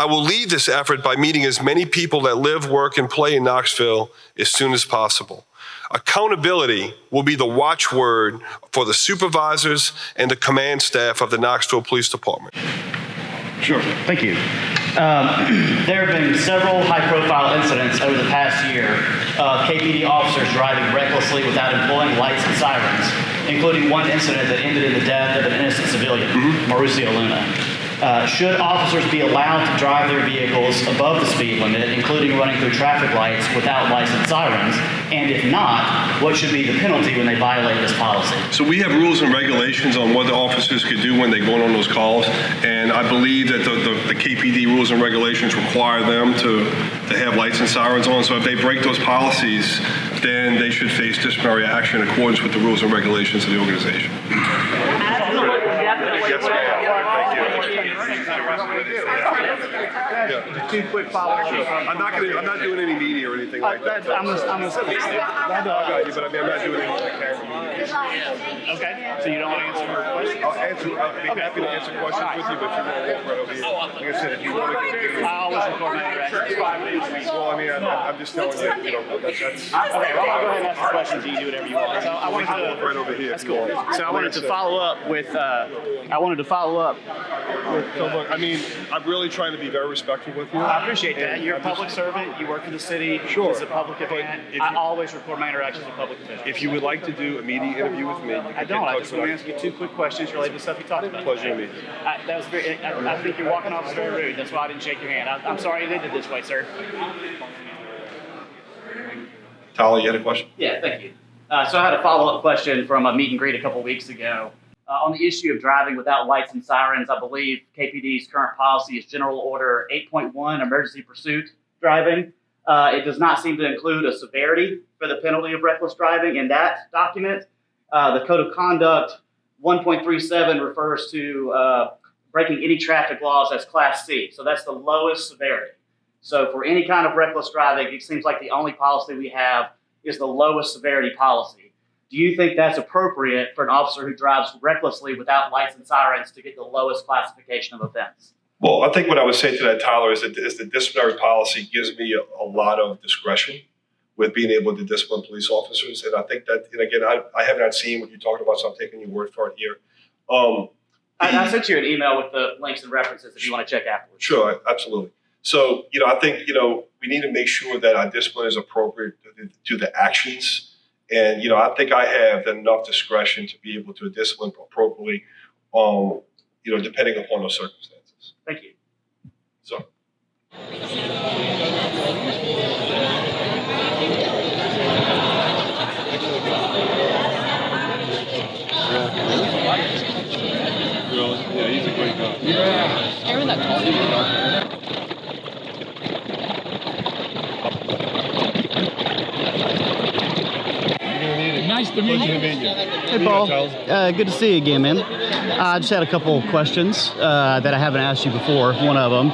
I will lead this effort by meeting as many people that live, work, and play in Knoxville as soon as possible. Accountability will be the watchword for the supervisors and the command staff of the Knoxville Police Department. Sure. Thank you. There have been several high-profile incidents over the past year of KPD officers driving recklessly without employing lights and sirens, including one incident that ended in the death of an innocent civilian, Mauricio Luna. Should officers be allowed to drive their vehicles above the speed limit, including running through traffic lights without lights and sirens? And if not, what should be the penalty when they violate this policy? So we have rules and regulations on what the officers could do when they go on those calls, and I believe that the KPD rules and regulations require them to have lights and sirens on. So if they break those policies, then they should face disciplinary action in accordance with the rules and regulations of the organization. Yes, ma'am. Two quick follow-ups. I'm not doing any media or anything like that. I'm gonna say but I'm not doing any camera media. Okay. So you don't want to answer more questions? I'll be happy to answer questions with you, but if you want to walk right over here. Like I said, if you want to do I always record my interactions. well, I mean, I'm just telling you, that's Okay, well, I'll go ahead and ask the questions. You can do whatever you want. So I wanted to walk right over here. That's cool. So I wanted to follow up with. So look, I mean, I'm really trying to be very respectful with you. I appreciate that. You're a public servant. You work for the city. Sure. It's a public event. I always record my interactions with public officials. If you would like to do a media interview with me, I don't. I just want to ask you two quick questions related to stuff you talked about. Pleasure to meet you. That was very. I think you're walking off very rude. That's why I didn't shake your hand. I'm sorry you did it this way, sir. Tyler, you had a question? Yeah, thank you. So I had a follow-up question from a meet and greet a couple weeks ago. On the issue of driving without lights and sirens, I believe KPD's current policy is General Order 8.1, emergency pursuit driving. It does not seem to include a severity for the penalty of reckless driving in that document. The Code of Conduct 1.37 refers to breaking any traffic laws as Class C. So that's the lowest severity. So for any kind of reckless driving, it seems like the only policy we have is the lowest severity policy. Do you think that's appropriate for an officer who drives recklessly without lights and sirens to get the lowest classification of offense? Well, I think what I would say to that, Tyler, is that the disciplinary policy gives me a lot of discretion with being able to discipline police officers. And I think that, and again, I have not seen what you talked about, so I'm taking your word for it here. I sent you an email with the links and references if you want to check afterwards. Sure, absolutely. So, I think, we need to make sure that our discipline is appropriate to the actions. And, I think I have enough discretion to be able to discipline appropriately, depending upon those circumstances. Thank you. So. Yeah, he's a great guy. Yeah. Aaron, that tall dude. Nice to meet you. Hey, Paul. Good to see you again, man. I just had a couple questions that I haven't asked you before. One of them.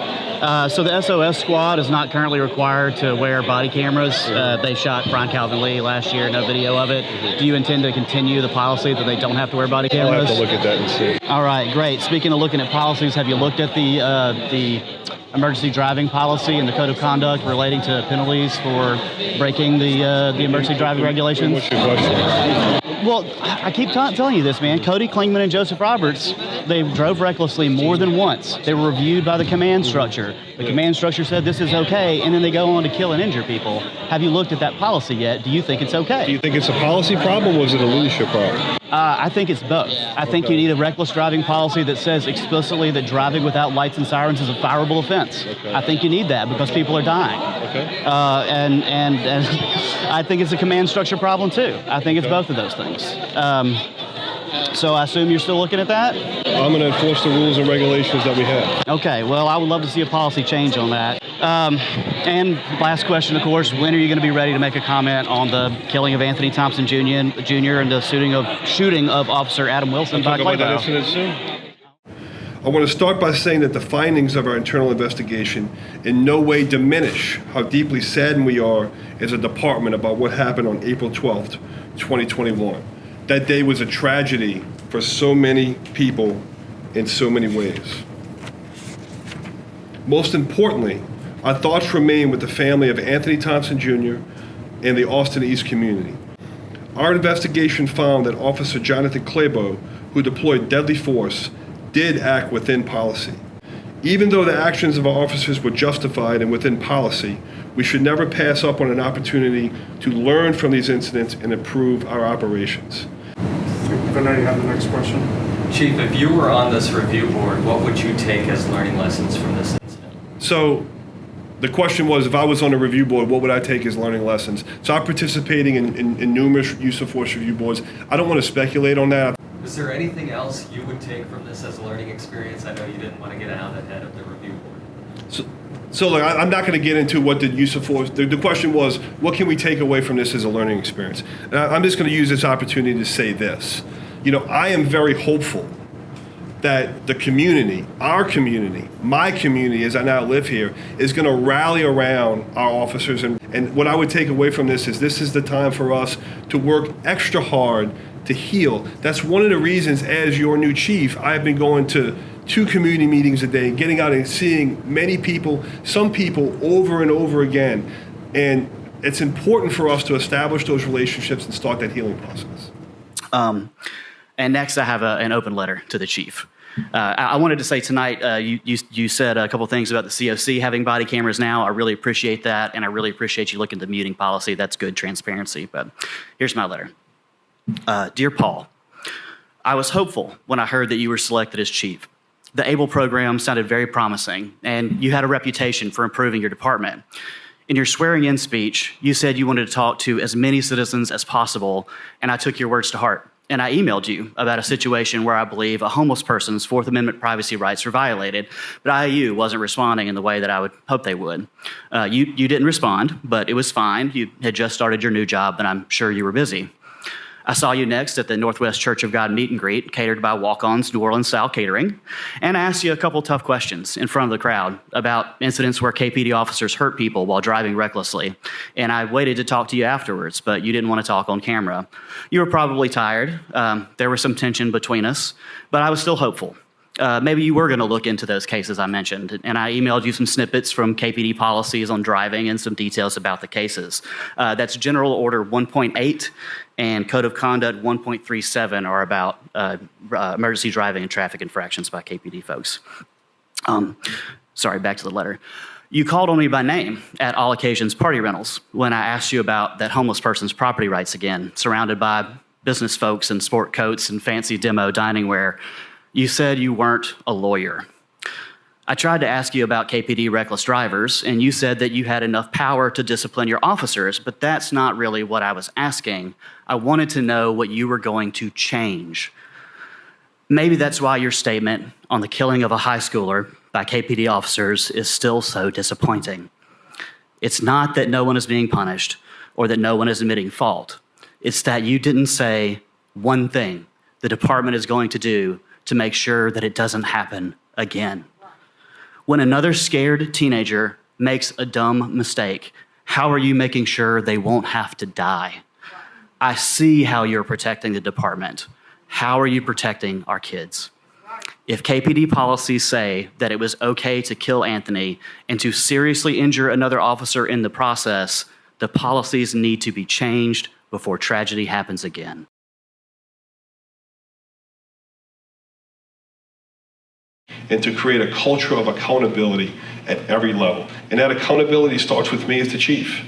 So the SOS Squad is not currently required to wear body cameras. They shot Bryan Lee last year, no video of it. Do you intend to continue the policy that they don't have to wear body cameras? I'll have to look at that and see. All right, great. Speaking of looking at policies, have you looked at the emergency driving policy and the code of conduct relating to penalties for breaking the emergency driving regulations? What's your question? Well, I keep telling you this, man. Cody Klingman and Joseph Roberts, they drove recklessly more than once. They were reviewed by the command structure. The command structure said this is okay, and then they go on to kill and injure people. Have you looked at that policy yet? Do you think it's okay? Do you think it's a policy problem or is it a leadership problem? I think it's both. I think you need a reckless driving policy that says explicitly that driving without lights and sirens is a fireable offense. Okay. I think you need that because people are dying. Okay. And I think it's a command structure problem too. I think it's both of those things. So I assume you're still looking at that? I'm going to enforce the rules and regulations that we have. Okay, well, I would love to see a policy change on that. And last question, of course, when are you going to be ready to make a comment on the killing of Anthony Thompson Jr. and the shooting of Officer Adam Wilson by Talk about that Claybo? incident soon. I want to start by saying that the findings of our internal investigation in no way diminish how deeply saddened we are as a department about what happened on April 12th, 2021. That day was a tragedy for so many people in so many ways. Most importantly, our thoughts remain with the family of Anthony Thompson Jr. and the Austin East community. Our investigation found that Officer Jonathan Clabo, who deployed deadly force, did act within policy. Even though the actions of our officers were justified and within policy, we should never pass up on an opportunity to learn from these incidents and improve our operations. Vinay, you have the next question. Chief, if you were on this review board, what would you take as learning lessons from this incident? So the question was, if I was on a review board, what would I take as learning lessons? So I'm participating in numerous use of force review boards. I don't want to speculate on that. Is there anything else you would take from this as a learning experience? I know you didn't want to get out ahead of the review board. So look, I'm not going to get into what the use of force, the question was, what can we take away from this as a learning experience? And I'm just going to use this opportunity to say this. You know, I am very hopeful that the community, our community, my community as I now live here, is going to rally around our officers. And what I would take away from this is the time for us to work extra hard to heal. That's one of the reasons, as your new chief, I've been going to 2 community meetings a day, getting out and seeing many people, some people over and over again. And it's important for us to establish those relationships and start that healing process. And next, I have an open letter to the chief. I wanted to say tonight, you said a couple things about the COC having body cameras now. I really appreciate that, and I really appreciate you looking at the muting policy. That's good transparency. But here's my letter. Dear Paul, I was hopeful when I heard that you were selected as chief. The ABLE program sounded very promising, and you had a reputation for improving your department. In your swearing-in speech, you said you wanted to talk to as many citizens as possible, and I took your words to heart. And I emailed you about a situation where I believe a homeless person's Fourth Amendment privacy rights were violated, but IU wasn't responding in the way that I would hope they would. You didn't respond, but it was fine. You had just started your new job, and I'm sure you were busy. I saw you next at the Northwest Church of God meet and greet, catered by Walk-On's New Orleans Style Catering, and I asked you a couple tough questions in front of the crowd about incidents where KPD officers hurt people while driving recklessly. And I waited to talk to you afterwards, but you didn't want to talk on camera. You were probably tired. There was some tension between us, but I was still hopeful. Maybe you were going to look into those cases I mentioned, and I emailed you some snippets from KPD policies on driving and some details about the cases. That's General Order 1.8 and Code of Conduct 1.37 are about emergency driving and traffic infractions by KPD folks. Sorry, back to the letter. You called on me by name at All Occasions Party Rentals when I asked you about that homeless person's property rights again, surrounded by business folks in sport coats and fancy demo dining wear. You said you weren't a lawyer. I tried to ask you about KPD reckless drivers, and you said that you had enough power to discipline your officers, but that's not really what I was asking. I wanted to know what you were going to change. Maybe that's why your statement on the killing of a high schooler by KPD officers is still so disappointing. It's not that no one is being punished or that no one is admitting fault. It's that you didn't say one thing the department is going to do to make sure that it doesn't happen again. When another scared teenager makes a dumb mistake, how are you making sure they won't have to die? I see how you're protecting the department. How are you protecting our kids? If KPD policies say that it was okay to kill Anthony and to seriously injure another officer in the process, the policies need to be changed before tragedy happens again. And to create a culture of accountability at every level. And that accountability starts with me as the chief.